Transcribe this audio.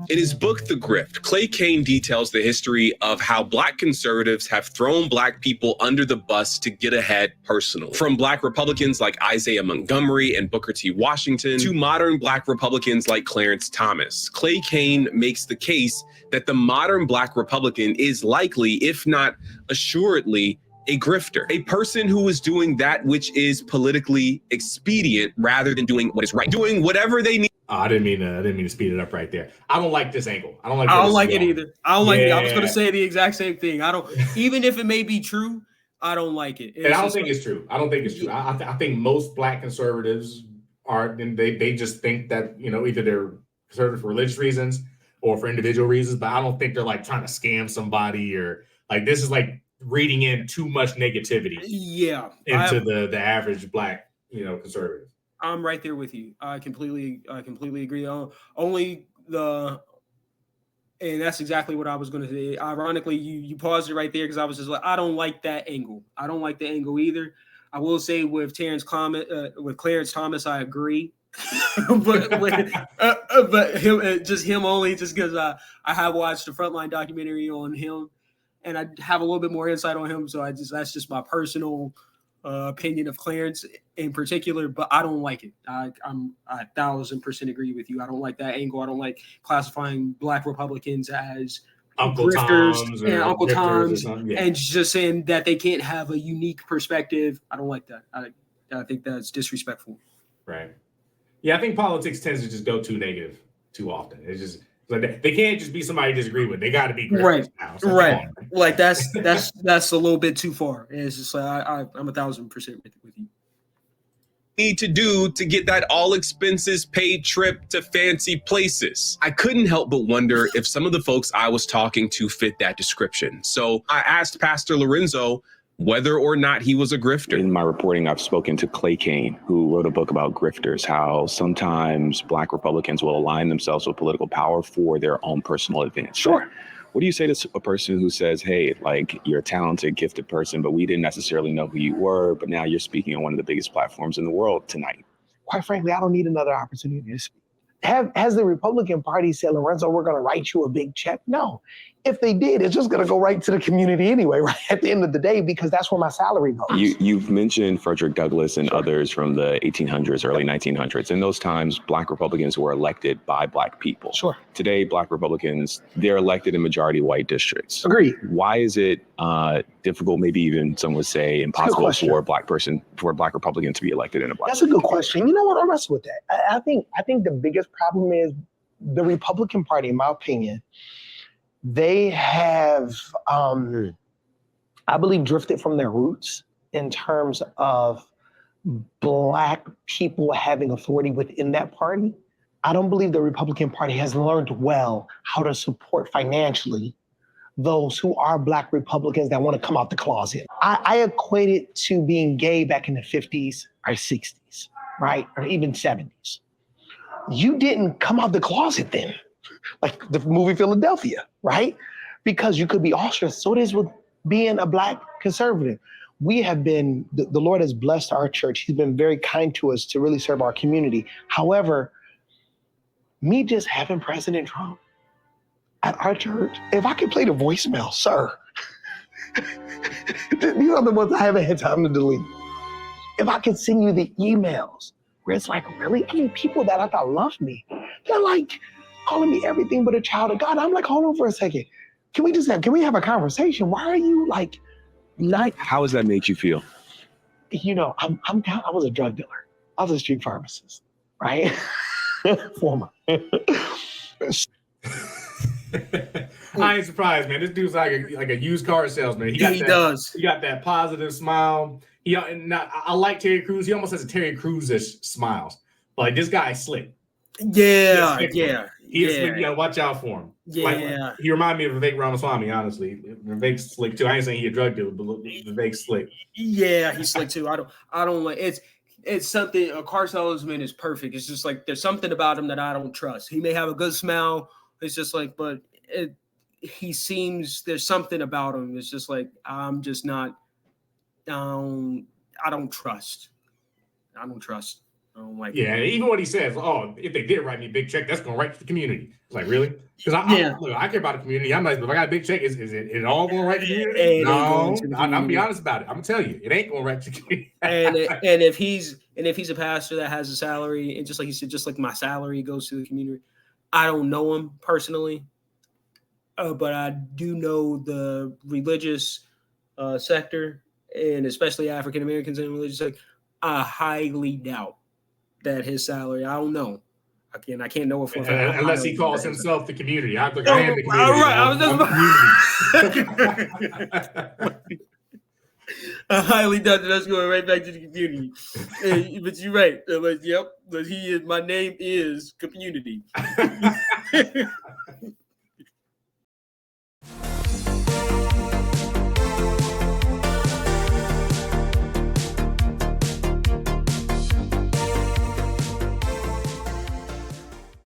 In his book, The Grift, Clay Cane details the history of how Black conservatives have thrown Black people under the bus to get ahead personally. From Black Republicans like Isaiah Montgomery and Booker T. Washington to modern Black Republicans like Clarence Thomas, Clay Cane makes the case that the modern Black Republican is likely, if not assuredly, a grifter, a person who is doing that which is politically expedient rather than doing what is right, doing whatever they need. I didn't mean to speed it up right there. I don't like this angle. I don't like it either. I don't like it. I was going to say the exact same thing. I don't, even if it may be true, I don't like it. And I don't think it's true. I don't think it's true. I think most Black conservatives are, and they just think that, either they're conservative for religious reasons or for individual reasons, but I don't think they're like trying to scam somebody or like, this is like reading in too much negativity into the average Black, conservative. I'm right there with you. I completely agree. And that's exactly what I was going to say. Ironically, you paused it right there because I was just like, I don't like that angle. I don't like the angle either. I will say with Clarence Thomas, I agree. but him only just because I have watched the Frontline documentary on him, and I have a little bit more insight on him. So that's just my personal opinion of Clarence in particular, but I don't like it. I'm 1,000% agree with you. I don't like that angle. I don't like classifying Black Republicans as Uncle grifters and Uncle Toms and just saying that they can't have a unique perspective. I don't like that. I think that's disrespectful. Right. Yeah, I think politics tends to just go too negative too often. It's just like they can't just be somebody you disagree with. They got to be grifters now. So right. Like that's a little bit too far. And it's just like I'm 1,000% with you. Need to do to get that all expenses paid trip to fancy places. I couldn't help but wonder if some of the folks I was talking to fit that description. So I asked Pastor Lorenzo whether or not he was a grifter. In my reporting, I've spoken to Clay Cane, who wrote a book about grifters, how sometimes Black Republicans will align themselves with political power for their own personal advantage. Sure. What do you say to a person who says, hey, like, you're a talented, gifted person, but we didn't necessarily know who you were, but now you're speaking on one of the biggest platforms in the world tonight? Quite frankly, I don't need another opportunity to speak. Has the Republican Party said, Lorenzo, we're going to write you a big check? No. If they did, it's just going to go right to the community anyway, right at the end of the day, because that's where my salary goes. You've mentioned Frederick Douglass and others from the 1800s, early 1900s. In those times, Black Republicans were elected by Black people. Sure. Today, Black Republicans, they're elected in majority white districts. Agreed. Why is it difficult, maybe even some would say impossible for a Black Republican to be elected in a Black? That's a good question. You know what? I'll wrestle with that. I think the biggest problem is the Republican Party, in my opinion. They have, I believe, drifted from their roots in terms of Black people having authority within that party. I don't believe the Republican Party has learned well how to support financially those who are Black Republicans that want to come out the closet. I equate it to being gay back in the 50s or 60s, right? Or even 70s. You didn't come out the closet then. Like the movie Philadelphia, right? Because you could be ostracized. So it is with being a Black conservative. We have been, the Lord has blessed our church. He's been very kind to us to really serve our community. However, me just having President Trump at our church, if I could play the voicemail, sir, these are the ones I haven't had time to delete. If I could send you the emails where it's like, really? I mean, people that I thought loved me, they're like, calling me everything but a child of God. I'm like, hold on for a second. Can we have a conversation? Why are you like, how has that made you feel? I was a drug dealer. I was a street pharmacist, right? Former. I ain't surprised, man. This dude's like a used car salesman. He does. He got that positive smile. I like Terry Crews. He almost has a Terry Crews-ish smile. Like, this guy is slick. Yeah. You gotta watch out for him. Yeah. Like, he reminded me of Vivek Ramaswamy, honestly. Vivek's slick too. I ain't saying he's a drug dealer, but Vivek's slick. Yeah, he's slick too. I don't like it's something. A car salesman is perfect. It's just like there's something about him that I don't trust. He may have a good smell. It's just like, but he seems there's something about him. It's just like I'm just not. I don't trust. don't like Yeah, it. even what he says, oh, if they did write me a big check, that's going right to the community. It's like, really? Because I care about the community. I'm like, if I got a big check, is it all going right to the community? It ain't No, going to the I'm gonna be community. honest about it. I'm gonna tell you, it ain't going right to the community. and if he's a pastor that has a salary, and just like you said, just like my salary goes to the community, I don't know him personally, but I do know the religious sector, and especially African Americans in the religious sector. I highly doubt that his salary. I don't know. I can't know it for a fact. Unless he calls himself the community. I am the community. All right, I was I'm just the community. I highly doubt that that's going right back to the community. But you're right. Like, yep. But my name is community.